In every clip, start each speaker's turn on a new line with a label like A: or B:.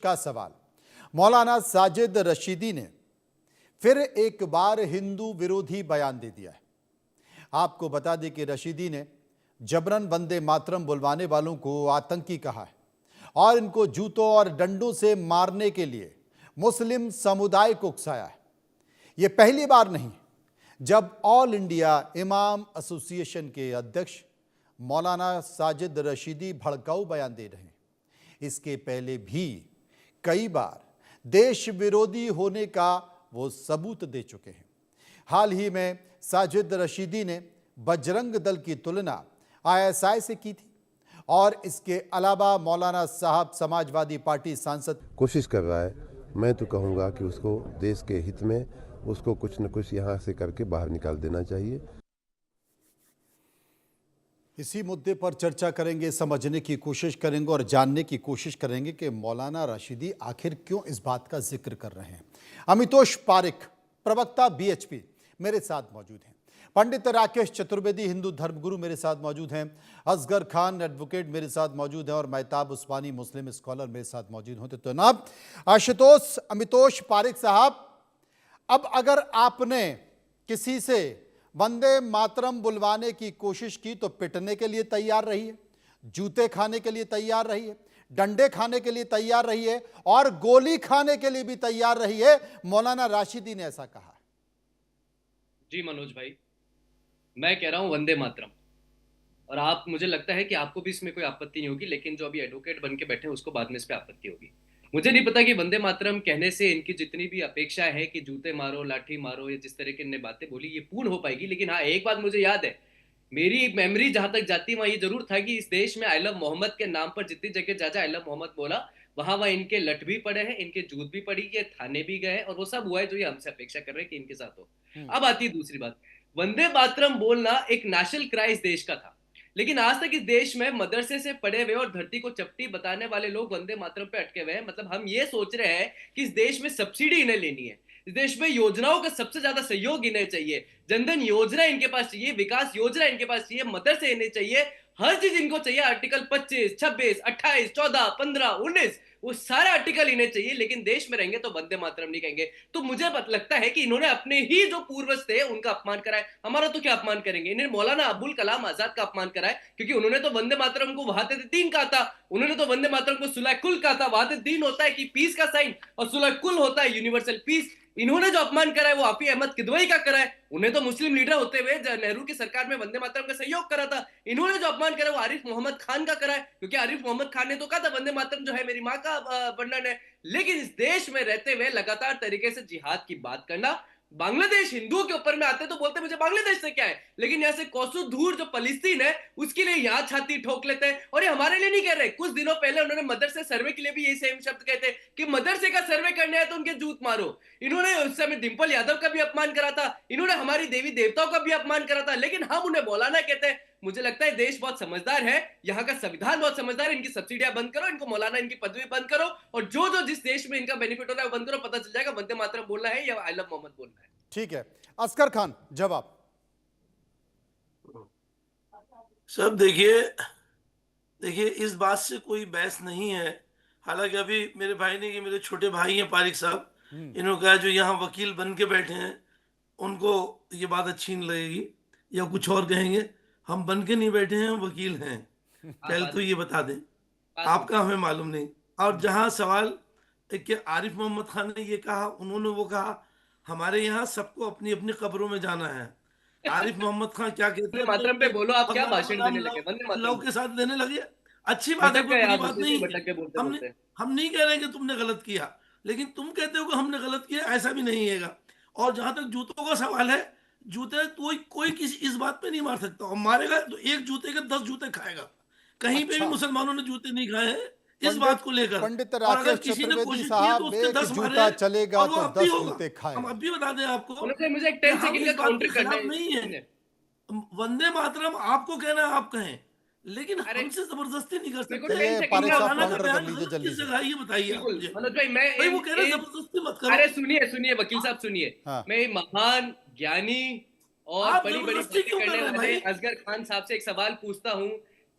A: का सवाल। मौलाना साजिद रशीदी ने फिर एक बार हिंदू विरोधी बयान दे दिया है। आपको बता दें कि रशीदी ने जबरन वंदे मातरम बुलवाने वालों को आतंकी कहा है और इनको जूतों और डंडों से मारने के लिए मुस्लिम समुदाय को उकसाया है। यह पहली बार नहीं जब ऑल इंडिया इमाम एसोसिएशन के अध्यक्ष मौलाना साजिद रशीदी भड़काऊ बयान दे रहे हैं। इसके पहले भी कई बार देश विरोधी होने का वो सबूत दे चुके हैं। हाल ही में साजिद रशीदी ने बजरंग दल की तुलना आईएसआई से की थी और इसके अलावा मौलाना साहब समाजवादी पार्टी सांसद
B: कोशिश कर रहा है। मैं तो कहूँगा कि उसको देश के हित में उसको कुछ न कुछ यहाँ से करके बाहर निकाल देना चाहिए।
A: इसी मुद्दे पर चर्चा करेंगे, समझने की कोशिश करेंगे और जानने की कोशिश करेंगे कि मौलाना रशीदी आखिर क्यों इस बात का जिक्र कर रहे हैं। अमितोष पारिक, प्रवक्ता बीएचपी, मेरे साथ मौजूद हैं। पंडित राकेश चतुर्वेदी, हिंदू धर्मगुरु, मेरे साथ मौजूद हैं। असगर खान, एडवोकेट, मेरे साथ मौजूद हैं और महताब उस्मानी, मुस्लिम स्कॉलर, मेरे साथ मौजूद होते। तो जनाब आशुतोष अमितोष पारिक साहब, अब अगर आपने किसी से वंदे मातरम बुलवाने की कोशिश की तो पिटने के लिए तैयार रही है, जूते खाने के लिए तैयार रही है, डंडे खाने के लिए तैयार रही है और गोली खाने के लिए भी तैयार रही है। मौलाना राशिदी ने ऐसा कहा।
C: जी मनोज भाई, मैं कह रहा हूं वंदे मातरम, और आप, मुझे लगता है कि आपको भी इसमें कोई आपत्ति नहीं होगी, लेकिन जो अभी एडवोकेट बन के बैठे हैं उसको बाद में इस पर आपत्ति होगी। मुझे नहीं पता कि वंदे मातरम कहने से इनकी जितनी भी अपेक्षा है कि जूते मारो, लाठी मारो, या जिस तरह की इनने बातें बोली, ये पूर्ण हो पाएगी। लेकिन हाँ, एक बात मुझे याद है, मेरी मेमोरी जहां तक जाती वहां ये जरूर था कि इस देश में आई लव मोहम्मद के नाम पर जितनी जगह जाजा आई लव मोहम्मद बोला, वहां इनके लठ भी पड़े हैं, इनके जूत भी पड़ी है, थाने भी गए, और वो सब हुआ है जो ये हमसे अपेक्षा कर रहे हैं कि इनके साथ हो। अब आती है दूसरी बात। वंदे मातरम बोलना एक नेशनल क्राइस देश का था, लेकिन आज तक इस देश में मदरसे से पढ़े हुए और धरती को चपटी बताने वाले लोग वंदे मातरम पे अटके हुए हैं। मतलब हम ये सोच रहे हैं कि इस देश में सब्सिडी इन्हें लेनी है, इस देश में योजनाओं का सबसे ज्यादा सहयोग इन्हें चाहिए, जनधन योजना इनके पास चाहिए, विकास योजना इनके पास चाहिए, मदरसे इन्हें चाहिए, हर चीज इनको चाहिए। आर्टिकल 25, 26, 28, 14, 15, 19, वो सारे आर्टिकल इन्हें चाहिए, लेकिन देश में रहेंगे तो वंदे मातरम नहीं कहेंगे। तो मुझे लगता है कि इन्होंने अपने ही जो पूर्वज थे उनका अपमान करा है। हमारा तो क्या अपमान करेंगे, इन्हें मौलाना अबुल कलाम आजाद का अपमान करा है, क्योंकि उन्होंने तो वंदे मातरम को वहाते दीन कहा था, उन्होंने तो वंदे मातरम को सुलह कुल कहा था। वहाते दीन होता है कि पीस का साइन, और सुलह कुल होता है यूनिवर्सल पीस। इन्होंने जो अपमान करा है वो हाफिज अहमद किदवई का करा है। उन्हें तो मुस्लिम लीडर होते हुए नेहरू की सरकार में वंदे मातरम का सहयोग करा था। इन्होंने जो अपमान करा वो आरिफ मोहम्मद खान का करा है, क्योंकि आरिफ मोहम्मद खान ने तो कहा था वंदे मातरम जो है मेरी माँ का वर्णन है। लेकिन इस देश में रहते हुए लगातार तरीके से जिहाद की बात करना, बांग्लादेश हिंदुओं के ऊपर में आते तो बोलते मुझे बांग्लादेश से क्या है, लेकिन यहाँ से कोसुधूर जो फलस्तीन है उसके लिए यहाँ छाती ठोक लेते हैं। और ये हमारे लिए नहीं कह रहे, कुछ दिनों पहले उन्होंने मदरसे सर्वे के लिए भी यही सेम शब्द कहते कि मदरसे का सर्वे करने आए तो उनके जूत मारो। इन्होंने उस समय डिंपल यादव का भी अपमान करा था, इन्होंने हमारी देवी देवताओं का भी अपमान करा था, लेकिन हम उन्हें मौलाना कहते हैं। मुझे लगता है देश बहुत समझदार है, यहाँ का संविधान बहुत समझदार है। इनकी सब्सिडियां बंद करो, इनको मौलाना इनकी पदवी बंद करो, और जो जो जिस देश में इनका बेनिफिट हो रहा है वो बंद करो। पता चल जाएगा वंदे मातरम बोलना है या आई लव मोहम्मद बोलना है।
A: ठीक है, असगर खान जवाब।
D: सब देखिए इस बात से कोई बहस नहीं है। हालांकि अभी मेरे भाई ने, कि मेरे छोटे भाई हैं पारिक साहब, इन्होंने कहा जो यहाँ वकील बन के बैठे हैं उनको ये बात अच्छी नहीं लगेगी या कुछ और कहेंगे। हम बन के नहीं बैठे हैं, हम वकील हैं, पहले तो ये बता दें, आपका हमें मालूम नहीं। और जहाँ सवाल कि आरिफ मोहम्मद खान ने ये कहा, उन्होंने वो कहा, हमारे यहाँ सबको अपनी अपनी कब्रों में जाना है। आरिफ मोहम्मद खान क्या कहते हैं,
C: मातरम पे बोलो, आप क्या भाषण देने लगे, वंदे मातरम
D: लव के साथ देने लगे। अच्छी बात है, कोई बुरी बात नहीं। हम नहीं कह रहे कि तुमने गलत किया, लेकिन तुम कहते हो कि हमने गलत किया, ऐसा भी नहीं है। और जहां तक जूतों का सवाल है, जूते कोई किसी इस बात पे नहीं मार सकता, और मारेगा तो एक जूते के 10 जूते खाएगा। कहीं पे भी मुसलमानों ने जूते नहीं खाए हैं इस बात को लेकर।
A: पंडित
D: और अगर
A: राकेश
D: किसी ने
A: चतुर्वेदी
D: कोशिश की है तो
A: साहब,
D: उसके 10
A: जूता
D: मारे,
A: चलेगा
D: और वो
A: तो
D: अब भी
A: 10
D: होगा।
A: जूते खाएगा।
D: हम अब भी बता दें आपको,
C: मुझे एक 10 सेकंड का काउंटर करना है।
D: नहीं है वंदे मातरम, आपको कहना है आप कहें, लेकिन हमसे जबरदस्ती नहीं कर सकते।
A: ये पारिक साहब काउंटर कर लीजिए जल्दी से।
D: ये बताइए मुझे
C: मनोज भाई, मैं
D: वो कह रहे हैं जबरदस्ती मत करो।
C: अरे सुनिए वकील साहब सुनिए, मैं महान ज्ञानी और बड़ी बड़ी बातें करने वाले असगर खान साहब से एक सवाल पूछता हूं।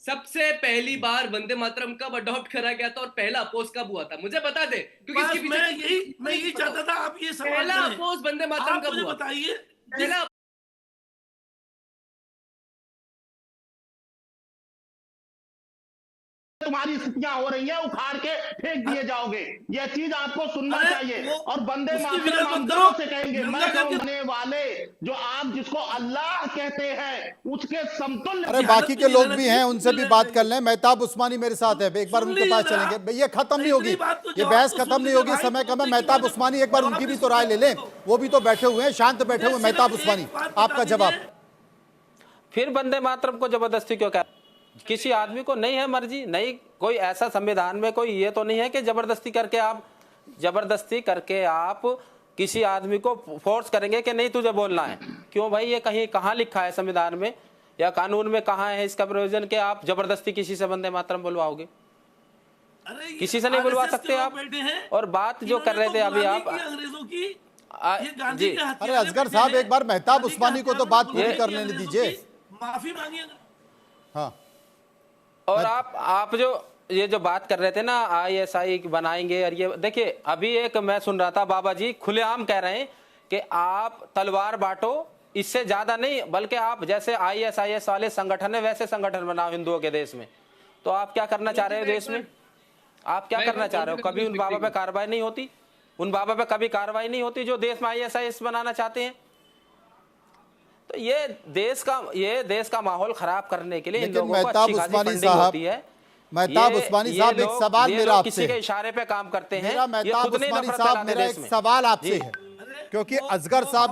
C: सबसे पहली बार वंदे मातरम कब अडॉप्ट करा गया था और पहला अपोज कब हुआ था, मुझे बता दे, क्योंकि इसके पीछे
D: मैं यही चाहता था आप ये सवाल
C: पहला
D: करें।
C: अपोज वंदे मातरम
D: आप
C: कब
D: मुझे
C: हुआ?
D: बताइए।
C: पहला
E: तुम्हारी स्थितियां हो रही है, उखाड़ के फेंक दिए जाओगे, यह चीज आपको सुनना
D: अरे
E: चाहिए।
D: वो
E: और बंदे
D: उसकी
E: मातरम
D: फिक्र
E: हम
D: मत
E: गर्व
D: करो।
E: से कहेंगे,
D: गंगा
E: मैं कहूं
D: करके
E: आने वाले जो आप जिसको अल्लाह कहते हैं उसके समतुल्य।
A: अरे बाकी के लोग भी हैं, उनसे भी बात कर लें। मेहताब उस्मानी मेरे साथ है, एक बार
D: सुन
A: उनके पास
D: लीजिए
A: चलेंगे।
D: जरा।
A: ये खत्म नहीं होगी,
D: इतनी बात तो
A: ये
D: जवाब
A: बहस
D: तो
A: खत्म
D: सुन
A: नहीं
D: लीजिए
A: होगी,
D: भाई,
A: समय कम है।
D: तो
A: मेहताब
D: देखिए
A: उस्मानी एक बार
D: जवाब
A: उनकी भी
D: भी
A: तो राय ले लें,
D: सुन
A: वो भी तो बैठे हुए हैं, शांत बैठे हुए।
D: सिर्फ
A: मेहताब
D: एक
A: उस्मानी,
D: बात
A: आपका
D: बता
A: जवाब।
D: दीजिए।
F: फिर वंदे मातरम को जबरदस्ती क्यों कह? किसी आदमी को नहीं है मर्जी, नहीं कोई ऐसा संविधान में कोई ये तो नहीं है कि जबरदस्ती करके आप किसी आदमी को फोर्स करेंगे कि नहीं तुझे बोलना है। क्यों भाई, ये कहीं कहाँ लिखा है संविधान में या कानून में कहाँ है इसका प्रोविजन कि आप जबरदस्ती किसी से वंदे मातरम बुलवाओगे?
D: अरे
F: किसी से नहीं बुलवा
D: RSS के
F: सकते
D: लोग
F: आप।
D: बैठे हैं,
F: और बात जो कर रहे थे अभी आप,
D: अंग्रेजों की, ये गांधी
F: जी,
D: के
A: अरे
D: हथियार
A: असगर
D: बैठे
A: साहब,
D: हैं।
A: एक बार मेहताब
D: गांधी के
A: उस्मानी को तो
D: हथियार
A: बात
D: में
A: पूरी
D: बुलाइए
A: करने
D: अंग्रेजों
A: दीजिए।
D: की, माफी मांगिए।
A: हाँ,
F: और आप जो ये जो बात कर रहे थे ना ISI बनाएंगे, और ये देखिए अभी एक मैं सुन रहा था बाबा जी खुलेआम कह रहे हैं कि आप तलवार बांटो, इससे ज्यादा नहीं, बल्कि आप जैसे ISIS वाले संगठन है वैसे संगठन बनाओ हिंदुओं के देश में। तो आप क्या करना चाह रहे हो देश में? आप क्या करना चाह रहे हो? कभी उन बाबा पे कार्रवाई नहीं होती? उन बाबा पे कभी कार्रवाई नहीं होती जो देश में ISIS बनाना चाहते हैं? तो ये देश का माहौल खराब करने के लिए इन
A: लेकिन
F: लोगों को
A: मेहताब
F: अच्छी खासी
A: उस्मानी
F: फंडिंग
A: साहब,
F: होती है।
A: मेहताब उस्मानी साहब, एक सवाल मेरा आपसे
F: किसी के इशारे पे काम करते हैं,
A: मेरा
F: ये
A: मेहताब
F: खुद नहीं
A: उस्मानी
F: नफरत
A: साहब,
F: फैलाते
A: मेरा
F: देश
A: एक
F: में।
A: सवाल आपसे
F: जी।
A: है, क्योंकि असगर साहब